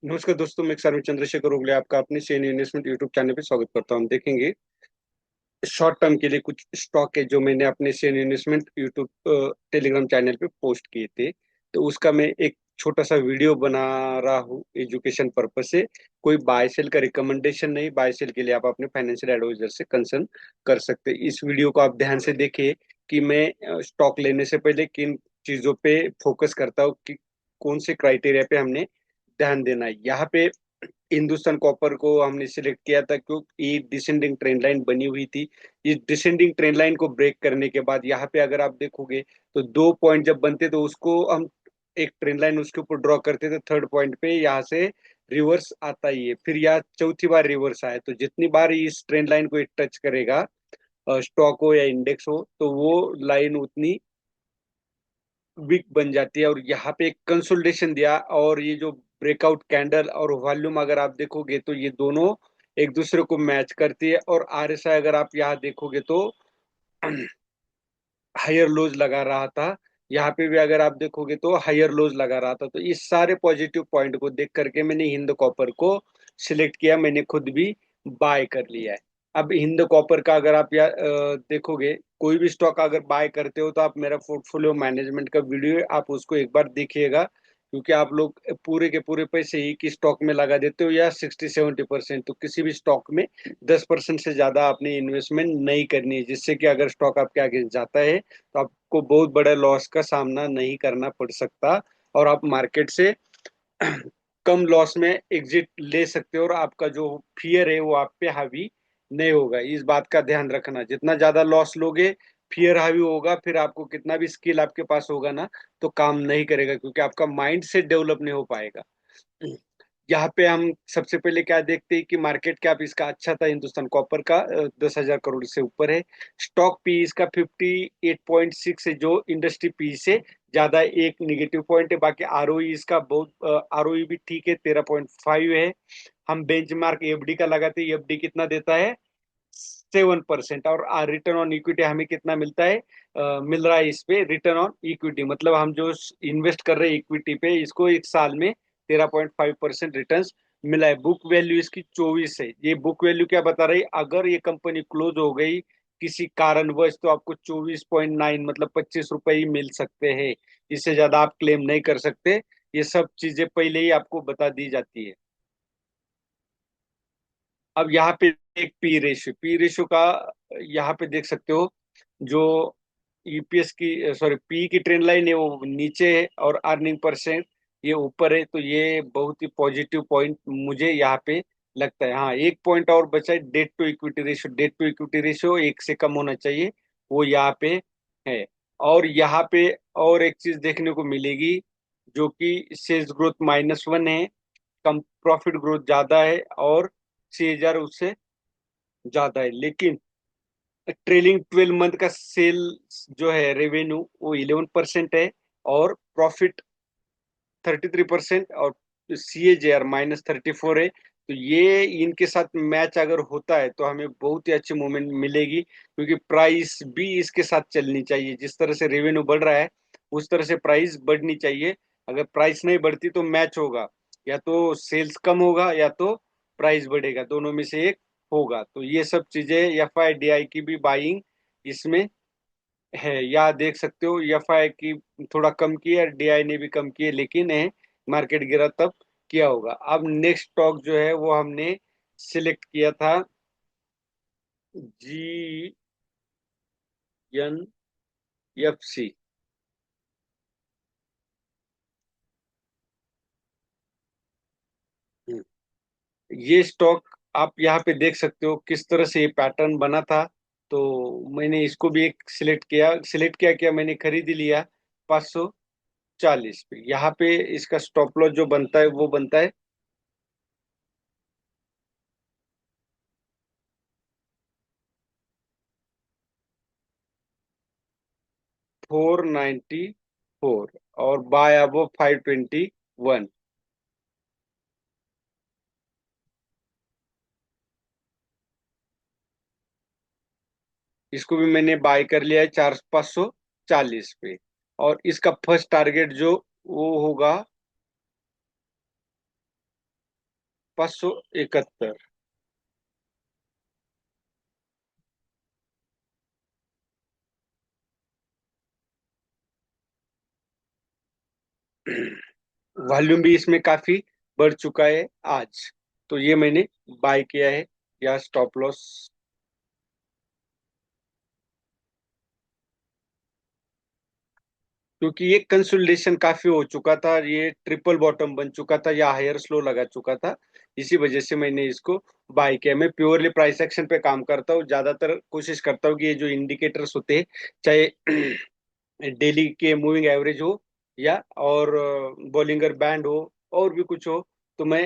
नमस्कार दोस्तों, मैं सर्व चंद्रशेखर ओगले आपका अपने शेन इन्वेस्टमेंट यूट्यूब चैनल पे स्वागत करता हूं। हम देखेंगे शॉर्ट टर्म के लिए कुछ स्टॉक है जो मैंने अपने Shane investment YouTube Telegram channel पे पोस्ट किए थे। तो उसका मैं एक छोटा सा वीडियो बना रहा हूँ एजुकेशन पर्पज से। कोई बाय सेल का रिकमेंडेशन नहीं, बाय सेल के लिए आप अपने फाइनेंशियल एडवाइजर से कंसल्ट कर सकते हैं। इस वीडियो को आप ध्यान से देखिए कि मैं स्टॉक लेने से पहले किन चीजों पे फोकस करता हूँ, कि कौन से क्राइटेरिया पे हमने ध्यान देना है। यहाँ पे हिंदुस्तान कॉपर को हमने सिलेक्ट किया था क्योंकि ये डिसेंडिंग ट्रेंड लाइन बनी हुई थी। इस डिसेंडिंग ट्रेंड लाइन को ब्रेक करने के बाद यहाँ पे अगर आप देखोगे तो 2 पॉइंट जब बनते तो उसको हम एक ट्रेंड लाइन उसके ऊपर ड्रॉ करते थे। थर्ड पॉइंट पे यहाँ से रिवर्स आता ही है, फिर यहाँ चौथी बार रिवर्स आया। तो जितनी बार इस ट्रेंड लाइन को टच करेगा, स्टॉक हो या इंडेक्स हो, तो वो लाइन उतनी वीक बन जाती है। और यहाँ पे एक कंसोलिडेशन दिया, और ये जो ब्रेकआउट कैंडल और वॉल्यूम अगर आप देखोगे तो ये दोनों एक दूसरे को मैच करती है। और आरएसआई अगर आप यहाँ देखोगे तो हायर लोज लगा रहा था। यहाँ पे भी अगर आप देखोगे तो हायर लोज लगा रहा था। तो इस सारे पॉजिटिव पॉइंट को देख करके मैंने हिंद कॉपर को सिलेक्ट किया, मैंने खुद भी बाय कर लिया है। अब हिंद कॉपर का अगर आप देखोगे, कोई भी स्टॉक अगर बाय करते हो तो आप मेरा पोर्टफोलियो मैनेजमेंट का वीडियो है, आप उसको एक बार देखिएगा। क्योंकि आप लोग पूरे के पूरे पैसे ही की स्टॉक में लगा देते हो, या 60-70%। तो किसी भी स्टॉक में 10% से ज्यादा आपने इन्वेस्टमेंट नहीं करनी है, जिससे कि अगर स्टॉक आपके आगे जाता है तो आपको बहुत बड़ा लॉस का सामना नहीं करना पड़ सकता। और आप मार्केट से कम लॉस में एग्जिट ले सकते हो, और आपका जो फियर है वो आप पे हावी नहीं होगा। इस बात का ध्यान रखना, जितना ज्यादा लॉस लोगे, फियर हावी होगा, फिर आपको कितना भी स्किल आपके पास होगा ना, तो काम नहीं करेगा, क्योंकि आपका माइंड सेट डेवलप नहीं हो पाएगा। यहाँ पे हम सबसे पहले क्या देखते हैं कि मार्केट कैप इसका अच्छा था, हिंदुस्तान कॉपर का 10,000 करोड़ से ऊपर है। स्टॉक पी इसका 58.6 है, जो इंडस्ट्री पी से ज्यादा एक निगेटिव पॉइंट है। बाकी आरओई इसका बहुत, आरओई भी ठीक है, 13.5 है। हम बेंचमार्क एफडी का लगाते हैं, एफडी कितना देता है? 7%। और रिटर्न ऑन इक्विटी हमें कितना मिलता है? मिल रहा है इस पे रिटर्न ऑन इक्विटी, मतलब हम जो इन्वेस्ट कर रहे हैं इक्विटी पे, इसको एक साल में 13.5% रिटर्न मिला है। बुक वैल्यू इसकी 24 है। ये बुक वैल्यू क्या बता रही? अगर ये कंपनी क्लोज हो गई किसी कारणवश, तो आपको 24.9 मतलब 25 रुपए ही मिल सकते हैं। इससे ज्यादा आप क्लेम नहीं कर सकते। ये सब चीजें पहले ही आपको बता दी जाती है। अब यहाँ पे एक पी रेशियो का यहाँ पे देख सकते हो। जो ईपीएस की, सॉरी, पी की ट्रेंड लाइन है वो नीचे है, और अर्निंग परसेंट ये ऊपर है। तो ये बहुत ही पॉजिटिव पॉइंट मुझे यहाँ पे लगता है। हाँ, एक पॉइंट और बचा है, debt to equity ratio. Debt to equity ratio एक से कम होना चाहिए, वो यहाँ पे है। और यहाँ पे और एक चीज देखने को मिलेगी, जो कि सेल्स ग्रोथ -1 है, कम प्रॉफिट ग्रोथ ज्यादा है, और 6,000 उससे ज्यादा है। लेकिन ट्रेलिंग 12 मंथ का सेल जो है रेवेन्यू वो 11% है, और प्रॉफिट 33%, और CAGR -34 है। तो ये इनके साथ मैच अगर होता है तो हमें बहुत ही अच्छी मूवमेंट मिलेगी, क्योंकि प्राइस भी इसके साथ चलनी चाहिए। जिस तरह से रेवेन्यू बढ़ रहा है उस तरह से प्राइस बढ़नी चाहिए। अगर प्राइस नहीं बढ़ती तो मैच होगा, या तो सेल्स कम होगा या तो प्राइस बढ़ेगा, दोनों में से एक होगा। तो ये सब चीजें, FIDI की भी बाइंग इसमें है। या देख सकते हो FI की थोड़ा कम की है, DI ने भी कम की है, लेकिन है मार्केट गिरा तब किया होगा। अब नेक्स्ट स्टॉक जो है वो हमने सिलेक्ट किया था GNFC। ये स्टॉक आप यहाँ पे देख सकते हो किस तरह से ये पैटर्न बना था। तो मैंने इसको भी एक सिलेक्ट किया मैंने खरीद ही लिया 540 पे। यहाँ पे इसका स्टॉप लॉस जो बनता है वो बनता है 494, और बाय अब 521। इसको भी मैंने बाय कर लिया है 540 पे। और इसका फर्स्ट टारगेट जो वो होगा 571। वॉल्यूम भी इसमें काफी बढ़ चुका है आज, तो ये मैंने बाय किया है। या स्टॉप लॉस, क्योंकि ये कंसोलिडेशन काफी हो चुका था, ये ट्रिपल बॉटम बन चुका था या हायर स्लो लगा चुका था। इसी वजह से मैंने इसको बाय किया। मैं प्योरली प्राइस एक्शन पे काम करता हूँ, ज्यादातर कोशिश करता हूँ कि ये जो इंडिकेटर्स होते हैं, चाहे डेली के मूविंग एवरेज हो या और बॉलिंगर बैंड हो और भी कुछ हो, तो मैं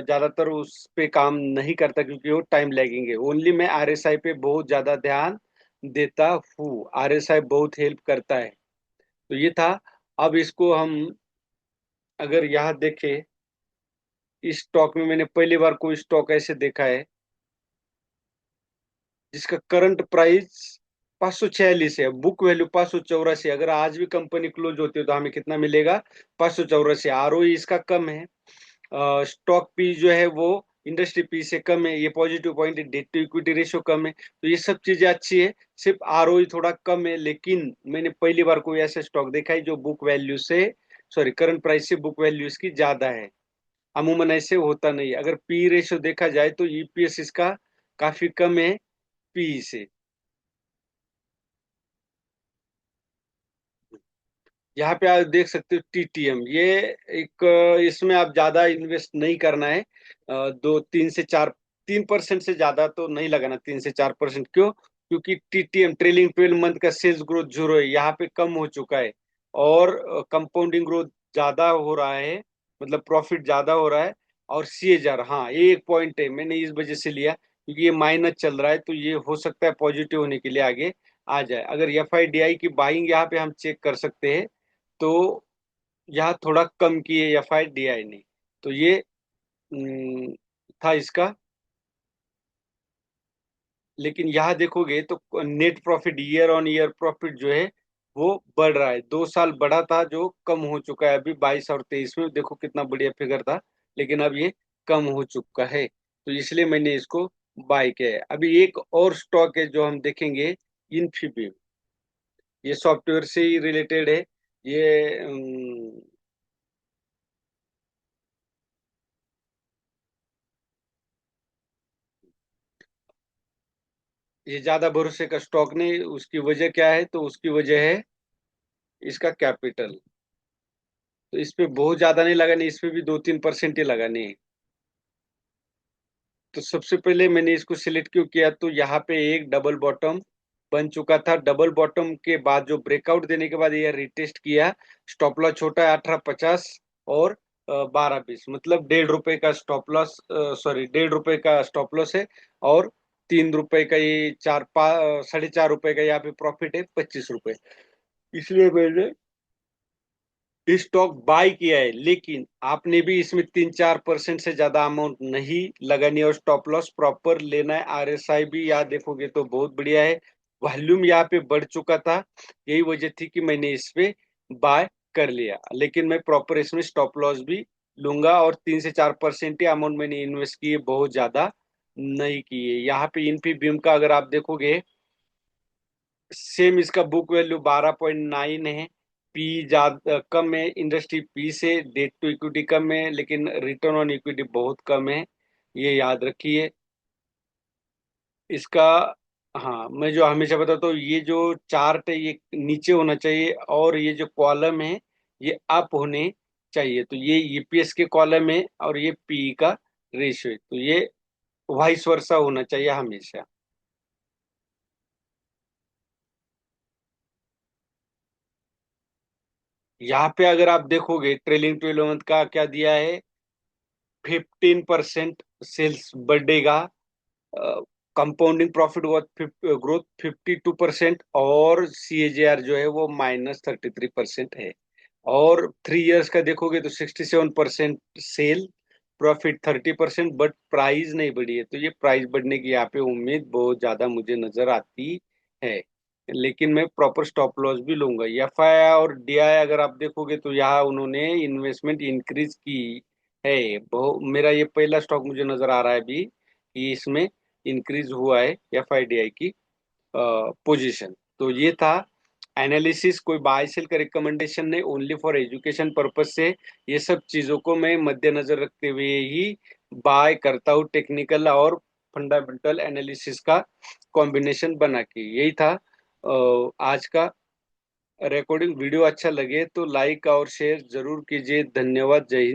ज्यादातर उस पे काम नहीं करता, क्योंकि वो टाइम लैगिंग है। ओनली मैं आरएसआई पे बहुत ज्यादा ध्यान देता हूँ। आरएसआई बहुत हेल्प करता है। तो ये था। अब इसको हम अगर यहाँ देखें, इस स्टॉक में मैंने पहली बार कोई स्टॉक ऐसे देखा है जिसका करंट प्राइस 546 है, बुक वैल्यू 584। अगर आज भी कंपनी क्लोज होती है तो हमें कितना मिलेगा? 584। आरओई इसका कम है। स्टॉक पी जो है वो इंडस्ट्री पी से कम है। ये पॉजिटिव पॉइंट है। डेट टू इक्विटी रेशियो कम है, तो ये सब चीजें अच्छी है। सिर्फ आरओई थोड़ा कम है, लेकिन मैंने पहली बार कोई ऐसा स्टॉक देखा है जो बुक वैल्यू से, सॉरी, करंट प्राइस से बुक वैल्यू इसकी ज्यादा है। अमूमन ऐसे होता नहीं। अगर पी रेशियो देखा जाए तो ईपीएस इसका काफी कम है पी से। यहाँ पे आप देख सकते हो टीटीएम, ये एक, इसमें आप ज्यादा इन्वेस्ट नहीं करना है। 3 से 4 3% से ज्यादा तो नहीं लगाना। 3 से 4%। क्यों? क्योंकि टीटीएम ट्रेलिंग 12 मंथ का सेल्स ग्रोथ 0 है, यहाँ पे कम हो चुका है। और कंपाउंडिंग ग्रोथ ज्यादा हो रहा है, मतलब प्रॉफिट ज्यादा हो रहा है। और सीएजआर, हाँ, ये एक पॉइंट है, मैंने इस वजह से लिया क्योंकि ये माइनस चल रहा है, तो ये हो सकता है पॉजिटिव होने के लिए आगे आ जाए। अगर एफआईडीआई की बाइंग यहाँ पे हम चेक कर सकते हैं, तो यहाँ थोड़ा कम किए एफआईडीआई ने। तो ये था इसका। लेकिन यहाँ देखोगे तो net profit, year on year profit जो है वो बढ़ रहा है। 2 साल बढ़ा था जो कम हो चुका है। अभी 22 और 23 में देखो कितना बढ़िया फिगर था, लेकिन अब ये कम हो चुका है। तो इसलिए मैंने इसको बाय किया है। अभी एक और स्टॉक है जो हम देखेंगे, इन्फीबीम। ये सॉफ्टवेयर से ही रिलेटेड है। ये ये ज्यादा भरोसे का स्टॉक नहीं। उसकी वजह क्या है? तो उसकी वजह है इसका कैपिटल। तो इस पे बहुत ज्यादा नहीं लगानी, इस पे भी 2-3% ही लगानी है। तो सबसे पहले मैंने इसको सिलेक्ट क्यों किया, तो यहाँ पे एक डबल बॉटम बन चुका था। डबल बॉटम के बाद जो ब्रेकआउट देने के बाद ये रिटेस्ट किया। स्टॉप लॉस छोटा है 1850 और 1220, मतलब ₹1.5 का स्टॉप लॉस, सॉरी, ₹1.5 का स्टॉप लॉस है। और ₹3 का ये 4, 4.5 रुपए का यहाँ पे प्रॉफिट है, ₹25। इसलिए मैंने स्टॉक बाय किया है। लेकिन आपने भी इसमें 3-4% से ज्यादा अमाउंट नहीं लगानी है, और स्टॉप लॉस प्रॉपर लेना है। आरएसआई भी यहाँ देखोगे तो बहुत बढ़िया है। वॉल्यूम यहाँ पे बढ़ चुका था, यही वजह थी कि मैंने इस पे बाय कर लिया। लेकिन मैं प्रॉपर इसमें स्टॉप लॉस भी लूंगा, और 3 से 4% ही अमाउंट मैंने इन्वेस्ट की है, बहुत ज्यादा नहीं की है। यहाँ पे इन्फीबीम का अगर आप देखोगे, सेम इसका बुक वैल्यू 12.9 है। पी ज्यादा कम है इंडस्ट्री पी से, डेट टू इक्विटी कम है, लेकिन रिटर्न ऑन इक्विटी बहुत कम है, ये याद रखिए इसका। हाँ, मैं जो हमेशा बताता हूँ, ये जो चार्ट है ये नीचे होना चाहिए, और ये जो कॉलम है ये अप होने चाहिए। तो ये ईपीएस के कॉलम है और ये पी का रेशियो है, तो ये वाइस वर्सा होना चाहिए हमेशा। यहाँ पे अगर आप देखोगे ट्रेलिंग 12 मंथ का क्या दिया है, 15% सेल्स बढ़ेगा। कंपाउंडिंग प्रॉफिट ग्रोथ 52%, और सीएजीआर जो है वो -33% है। और 3 इयर्स का देखोगे तो 67% सेल, प्रॉफिट 30%, बट प्राइस नहीं बढ़ी है। तो ये प्राइस बढ़ने की यहाँ पे उम्मीद बहुत ज्यादा मुझे नजर आती है। लेकिन मैं प्रॉपर स्टॉप लॉस भी लूंगा। एफआई और डीआई अगर आप देखोगे तो यहाँ उन्होंने इन्वेस्टमेंट इंक्रीज की है मेरा ये पहला स्टॉक मुझे नजर आ रहा है अभी कि इसमें इंक्रीज हुआ है एफआईडीआई की पोजीशन। तो ये था एनालिसिस, कोई बाय सेल का रिकमेंडेशन नहीं, ओनली फॉर एजुकेशन पर्पज से ये सब चीजों को मैं मद्देनजर रखते हुए ही बाय करता हूँ, टेक्निकल और फंडामेंटल एनालिसिस का कॉम्बिनेशन बना के। यही था आज का रिकॉर्डिंग। वीडियो अच्छा लगे तो लाइक और शेयर जरूर कीजिए। धन्यवाद। जय हिंद।